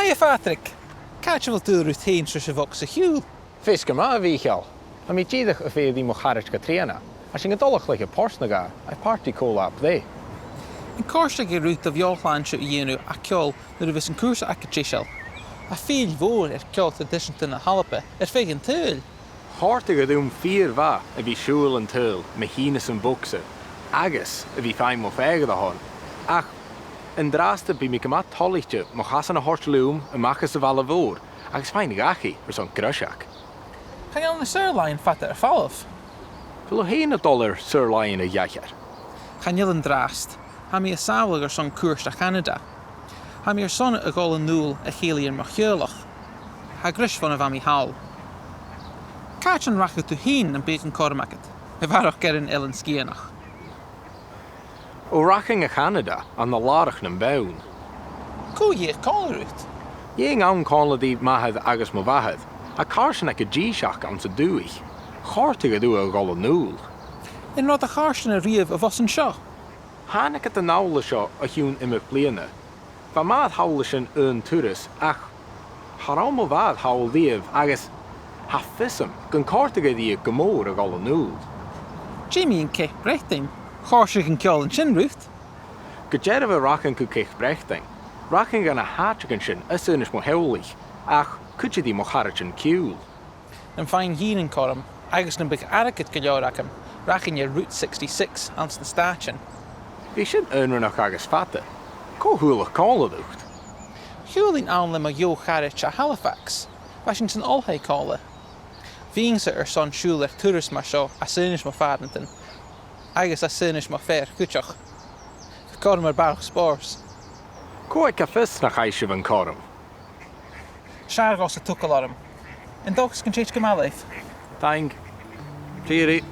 Hiya, Phàirc. Catch will do routine for Siubhal Siubhal. Fis go ma bhícheall. A mí tíadach a féad í mo charrit go tríana. A sin go dulach le a pórsnaga, a party cólap dé. In Corsa ge route of Yolland to Yenu a Kjol, the vis in Cursa a Kachishel. A field vor at Kjol addition to the Halape, at Fagan Tull. Hartig go dúm fíor bha a bhí siúil an tuil, me hínas an bucsa. Agus a bhí feim mo feigad a hon. Ach, in drasta bí mi gomat tollichte mo chasan a hortlúm a machas a bhela bhór, agus fein gachi son gruiseach. Can you on the sirline fatter falloff? Full $1 sirloin a jachar. Can you in drast? Ha mi a sawlig or son Cursa Canada. Ha mi son a golden nul a helian machjulach. Ha grish van a vami hal. Catch and racket to heen and beagan cormacket. If I don't get in Ellen skienach. O raching a Canada an na larach nan baun. Go ye call route. Ying an call di mahad agus mo vahad. A carson ag a G-shock an sa dúi. Chortig a dú a gol a núl. In rod a carson a riv of us and shaw. Hannig at the nála seo a hiún imime bliana. Va mad hála sin un turas ach hará mo bhad háil díobh agus ha fisam gon cártaga dí go mór a gol a núl. Jamie and Kate Brechting. Corsa can kill and chin route. Go jeirh a rachan go céich brechting. Rachan gan a hátragan sin a sunis mo heolaich ach cúte dí mo charit an ciúl. And fine heen in Corum. Agus na big araket galyoracum. Rachin your Route 66 ans the station. Bhí sin unrannach agus fata. Cóthúlach cála dúcht. Hulin anlim a yo charit a Halifax. Washington Olhay calla. Vínsa son siúlach turas mar seo a sunis mo fadantin. Agus a sunis mo Phàirc cúteach. Corum ar barach spors. Có ag a fis nach aisibh an corum. Siargos a tucalarum. And dogs can change Gamalif. Thank. Cleary.